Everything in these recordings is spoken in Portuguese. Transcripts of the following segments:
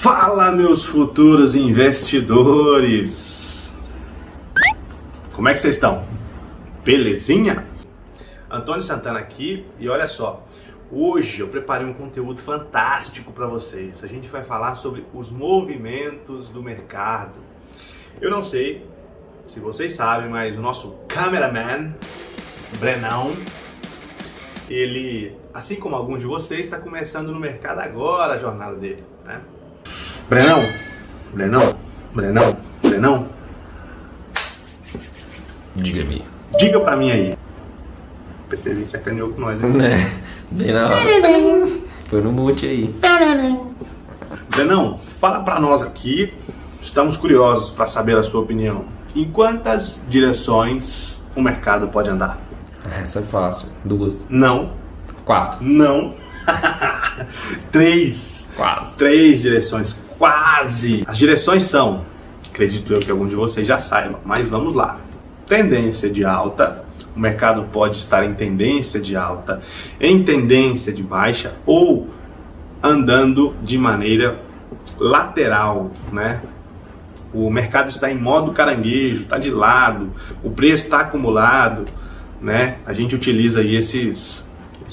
Fala, meus futuros investidores! Como é que vocês estão? Belezinha? Antônio Santana aqui e olha só, hoje eu preparei um conteúdo fantástico para vocês. A gente vai falar sobre os movimentos do mercado. Eu não sei se vocês sabem, mas o nosso cameraman, Brenão, ele, assim como alguns de vocês, está começando no mercado agora a jornada dele, né? Brenão. Diga-me. Diga pra mim aí. O PCzinho sacaneou com nós, né? Bem na hora. Foi no mute aí. Brenão, fala pra nós aqui. Estamos curiosos para saber a sua opinião. Em quantas direções o mercado pode andar? Essa é fácil. 2. Não. 4. Não. 3. Quase. 3 direções. Quase. As direções são, acredito eu que alguns de vocês já saibam, mas vamos lá. Tendência de alta. O mercado pode estar em tendência de alta, em tendência de baixa ou andando de maneira lateral, né? O mercado está em modo caranguejo, está de lado, o preço está acumulado, né? A gente utiliza aí esses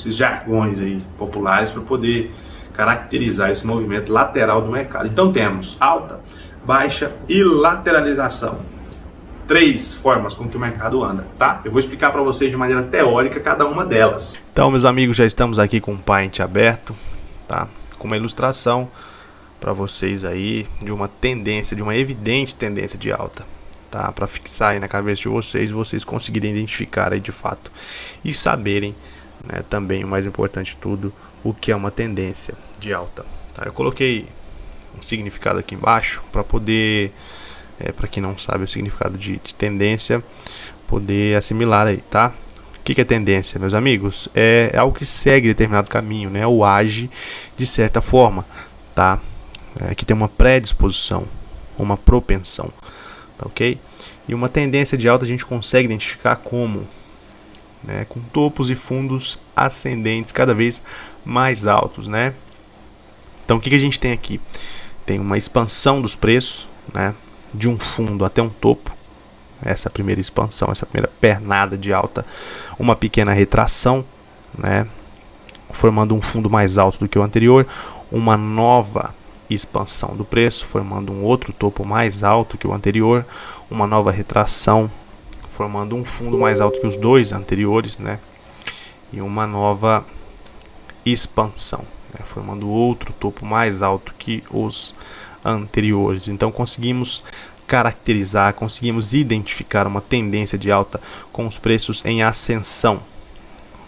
jargões aí populares para poder caracterizar esse movimento lateral do mercado. Então temos alta, baixa e lateralização. 3 formas com que o mercado anda, tá? Eu vou explicar para vocês de maneira teórica cada uma delas. Então, meus amigos, já estamos aqui com o Paint aberto, tá? Com uma ilustração para vocês aí de uma tendência, de uma evidente tendência de alta, tá? Para fixar aí na cabeça de vocês conseguirem identificar aí de fato e saberem, né, também o mais importante de tudo, o que é uma tendência de alta, tá? Eu coloquei um significado aqui embaixo para poder, para quem não sabe o significado de tendência, poder assimilar aí, tá? O que é tendência, meus amigos? É algo que segue determinado caminho, né? Ou age de certa forma, tá? Que tem uma predisposição, uma propensão, tá ok? E uma tendência de alta a gente consegue identificar como, né, com topos e fundos ascendentes cada vez mais altos, né? Então o que a gente tem aqui? Tem uma expansão dos preços, né, de um fundo até um topo, essa primeira expansão, essa primeira pernada de alta, uma pequena retração, né, formando um fundo mais alto do que o anterior, uma nova expansão do preço, formando um outro topo mais alto que o anterior, uma nova retração, formando um fundo mais alto que os dois anteriores, né, e uma nova expansão, né, formando outro topo mais alto que os anteriores. Então conseguimos caracterizar, conseguimos identificar uma tendência de alta com os preços em ascensão,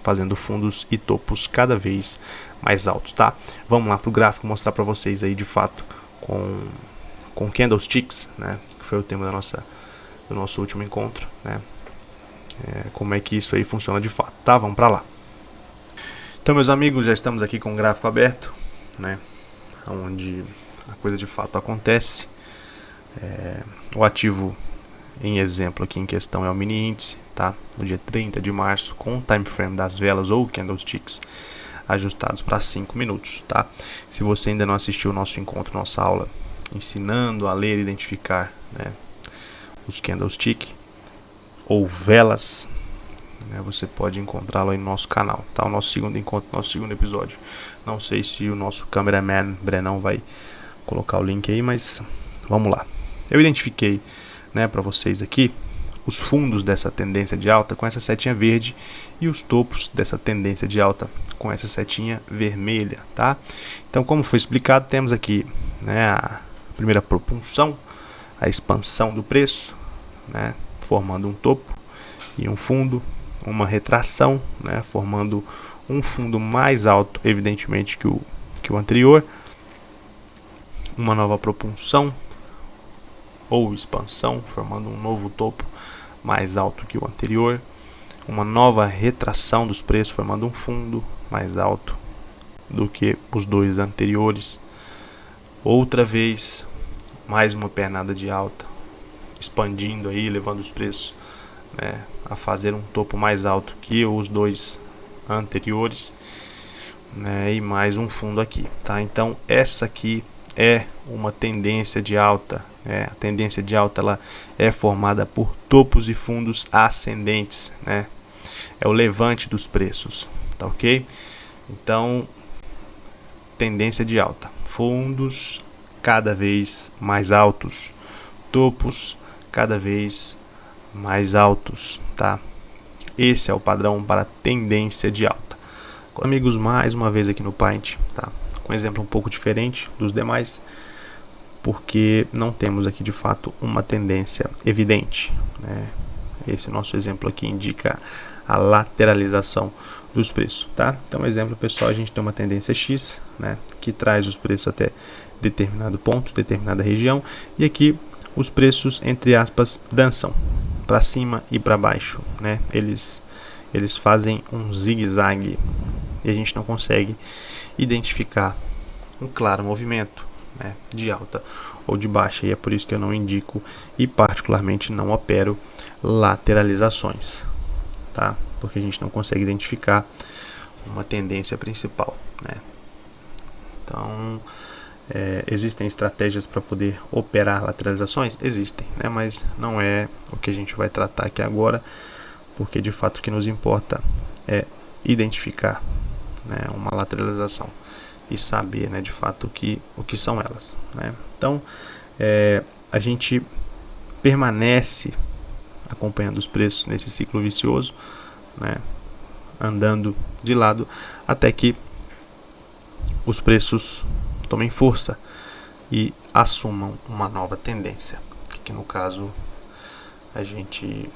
fazendo fundos e topos cada vez mais altos, tá? Vamos lá para o gráfico mostrar para vocês aí de fato com candlesticks, né? Que foi o tema do nosso último encontro, né? Como é que isso aí funciona de fato, tá? Vamos para lá. Então, meus amigos, já estamos aqui com o gráfico aberto, né? Onde a coisa de fato acontece. O ativo em exemplo aqui em questão é o mini índice, tá? No dia 30 de março, com o time frame das velas ou candlesticks ajustados para 5 minutos, tá? Se você ainda não assistiu o nosso encontro, nossa aula ensinando a ler e identificar, né, os candlesticks ou velas, né, você pode encontrá-lo aí no nosso canal, tá? O nosso segundo encontro, nosso segundo episódio. Não sei se o nosso cameraman Brenão vai colocar o link aí, mas vamos lá. Eu identifiquei, né, para vocês aqui os fundos dessa tendência de alta com essa setinha verde e os topos dessa tendência de alta com essa setinha vermelha, tá? Então, como foi explicado, temos aqui, né, a primeira propulsão, a expansão do preço, né, formando um topo e um fundo, uma retração, né, formando um fundo mais alto, evidentemente, que o anterior, uma nova propulsão ou expansão, formando um novo topo mais alto que o anterior, uma nova retração dos preços, formando um fundo mais alto do que os dois anteriores, outra vez mais uma pernada de alta, expandindo aí, levando os preços, né, a fazer um topo mais alto que os dois anteriores, né, e mais um fundo aqui, tá? Então essa aqui é uma tendência de alta. A tendência de alta ela é formada por topos e fundos ascendentes, né? É o levante dos preços, tá ok? Então, tendência de alta, fundos cada vez mais altos, topos cada vez mais altos, tá? Esse é o padrão para tendência de alta. Amigos, mais uma vez aqui no Paint, tá? Com um exemplo um pouco diferente dos demais, porque não temos aqui de fato uma tendência evidente, né? Esse nosso exemplo aqui indica a lateralização dos preços, tá? Então, exemplo pessoal, a gente tem uma tendência X, né, que traz os preços até determinado ponto, determinada região, e aqui os preços, entre aspas, dançam para cima e para baixo, né? Eles fazem um zigue-zague e a gente não consegue identificar um claro movimento, né, de alta ou de baixa, e é por isso que eu não indico e particularmente não opero lateralizações, tá? Porque a gente não consegue identificar uma tendência principal, né? Então, existem estratégias para poder operar lateralizações? Existem, né? Mas não é o que a gente vai tratar aqui agora, porque de fato o que nos importa é identificar, né, uma lateralização e saber, né, de fato o que são elas, né? Então, a gente permanece acompanhando os preços nesse ciclo vicioso, né, andando de lado até que os preços tomem força e assumam uma nova tendência, que no caso a gente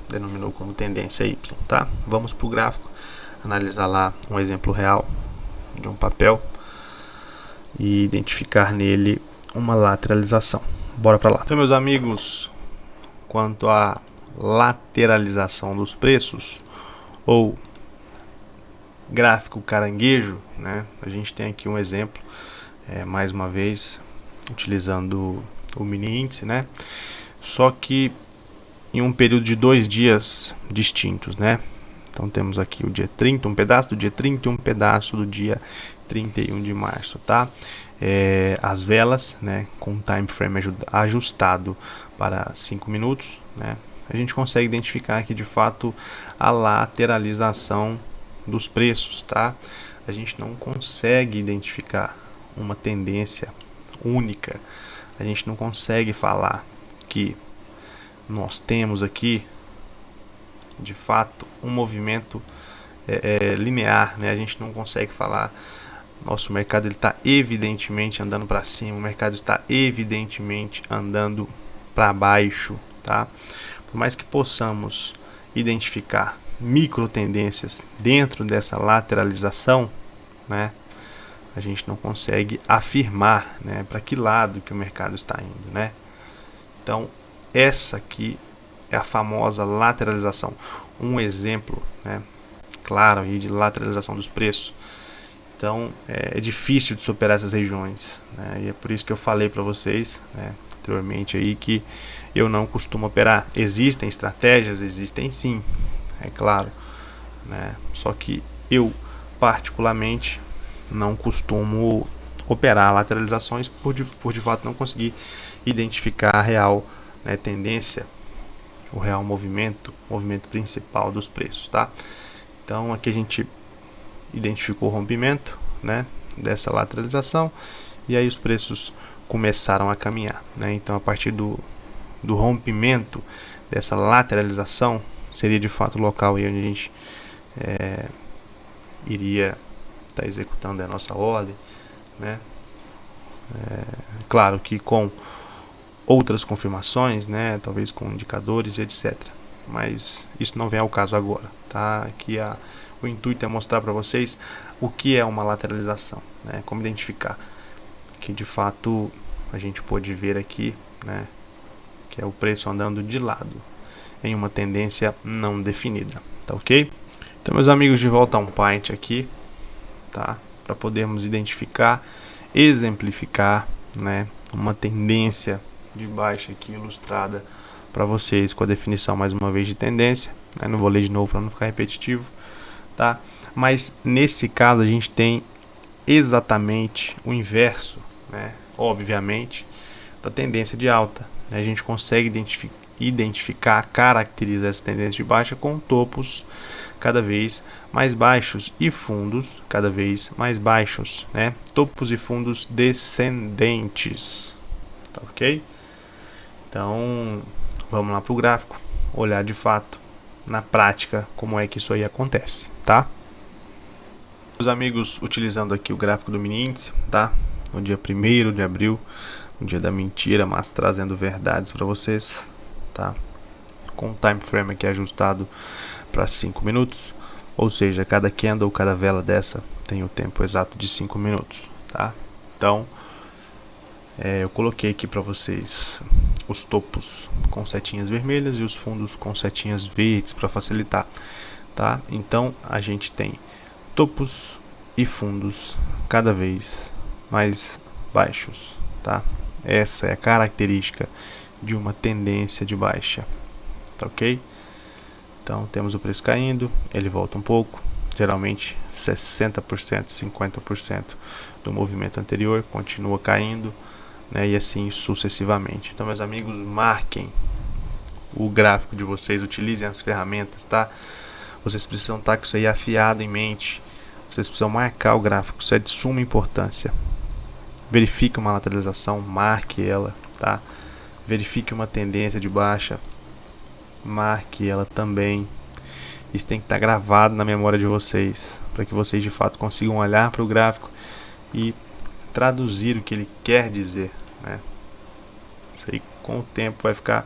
denominou como tendência Y, tá? Vamos para o gráfico, analisar lá um exemplo real de um papel e identificar nele uma lateralização. Bora para lá. Então, meus amigos, quanto à lateralização dos preços ou gráfico caranguejo, né, a gente tem aqui um exemplo, mais uma vez utilizando o mini índice, né, só que em um período de 2 dias distintos, né? Então temos aqui o dia 30, um pedaço do dia 30 e um pedaço do dia 31 de março, tá? As velas, né, com o time frame ajustado para 5 minutos, né? A gente consegue identificar aqui de fato a lateralização dos preços, tá? A gente não consegue identificar uma tendência única. A gente não consegue falar que nós temos aqui de fato um movimento linear, né? A gente não consegue falar nosso mercado está evidentemente andando para cima, o mercado está evidentemente andando para baixo, tá? Por mais que possamos identificar micro tendências dentro dessa lateralização, né, a gente não consegue afirmar, né, para que lado que o mercado está indo, né? Então, essa aqui é a famosa lateralização, um exemplo, né, claro aí de lateralização dos preços. Então, é difícil de superar essas regiões, né, e é por isso que eu falei para vocês, né, anteriormente aí, que eu não costumo operar. Existem estratégias, existem sim, é claro, né, só que eu particularmente não costumo operar lateralizações por de fato não conseguir identificar a real, né, tendência, o real movimento principal dos preços, tá? Então aqui a gente identificou o rompimento, né, dessa lateralização, e aí os preços começaram a caminhar, né? Então a partir do rompimento dessa lateralização seria de fato o local onde a gente iria estar executando a nossa ordem, né? Claro que com outras confirmações, né, talvez com indicadores, etc. Mas isso não vem ao caso agora, tá? Aqui o intuito é mostrar para vocês o que é uma lateralização, né? Como identificar, que de fato a gente pode ver aqui, né, que é o preço andando de lado em uma tendência não definida, tá ok? Então, meus amigos, de volta a um Paint aqui, tá? Para podermos identificar, exemplificar, né, uma tendência de baixa aqui ilustrada para vocês com a definição mais uma vez de tendência, né? Não vou ler de novo para não ficar repetitivo, tá? Mas nesse caso a gente tem exatamente o inverso, né? obviamente, da tendência de alta. A gente consegue identificar, caracterizar essa tendência de baixa com topos cada vez mais baixos e fundos cada vez mais baixos, né? Topos e fundos descendentes, tá ok? Então, vamos lá para o gráfico, olhar de fato, na prática, como é que isso aí acontece, tá? Meus amigos, utilizando aqui o gráfico do mini índice, tá? No dia 1º de abril, no dia da mentira, mas trazendo verdades para vocês, tá? Com o time frame aqui ajustado para 5 minutos, ou seja, cada candle, cada vela dessa tem o tempo exato de 5 minutos, tá? Então, eu coloquei aqui para vocês os topos com setinhas vermelhas e os fundos com setinhas verdes para facilitar, tá? Então, a gente tem topos e fundos cada vez mais baixos, tá? Essa é a característica de uma tendência de baixa, tá ok? Então temos o preço caindo, ele volta um pouco, geralmente 60%, 50% do movimento anterior, continua caindo, né? E assim sucessivamente. Então, meus amigos, marquem o gráfico de vocês, utilizem as ferramentas, tá? Vocês precisam estar com isso aí afiado em mente. Vocês precisam marcar o gráfico, isso é de suma importância. Verifique uma lateralização, marque ela, tá? Verifique uma tendência de baixa, marque ela também. Isso tem que estar gravado na memória de vocês, para que vocês de fato consigam olhar para o gráfico e traduzir o que ele quer dizer, né? Isso aí com o tempo vai ficar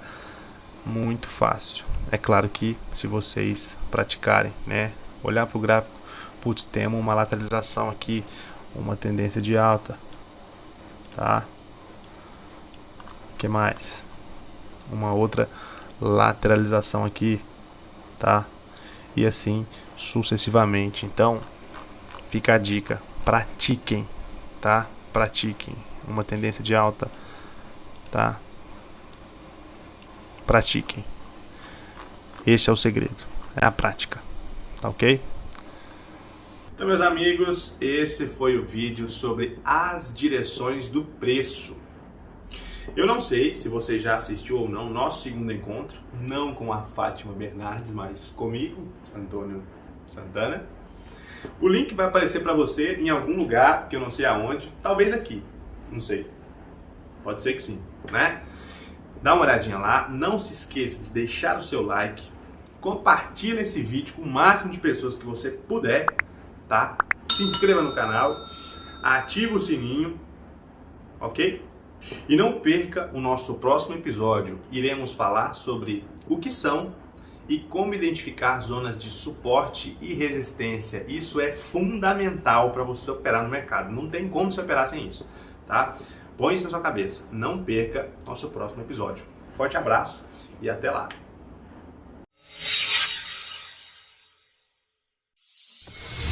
muito fácil. É claro que se vocês praticarem, né? Olhar para o gráfico, putz, temos uma lateralização aqui, uma tendência de alta, tá? O que mais? Uma outra lateralização aqui, tá? E assim sucessivamente. Então, fica a dica, pratiquem, tá? Pratiquem uma tendência de alta, tá? Pratiquem. Esse é o segredo, é a prática, tá ok? Então, meus amigos, esse foi o vídeo sobre as direções do preço. Eu não sei se você já assistiu ou não nosso segundo encontro, não com a Fátima Bernardes, mas comigo, Antônio Santana. O link vai aparecer para você em algum lugar, que eu não sei aonde, talvez aqui, não sei. Pode ser que sim, né? Dá uma olhadinha lá, não se esqueça de deixar o seu like, compartilhe esse vídeo com o máximo de pessoas que você puder, tá? Se inscreva no canal, ative o sininho, ok? E não perca o nosso próximo episódio. Iremos falar sobre o que são e como identificar zonas de suporte e resistência. Isso é fundamental para você operar no mercado. Não tem como você operar sem isso, tá? Põe isso na sua cabeça. Não perca nosso próximo episódio. Forte abraço e até lá.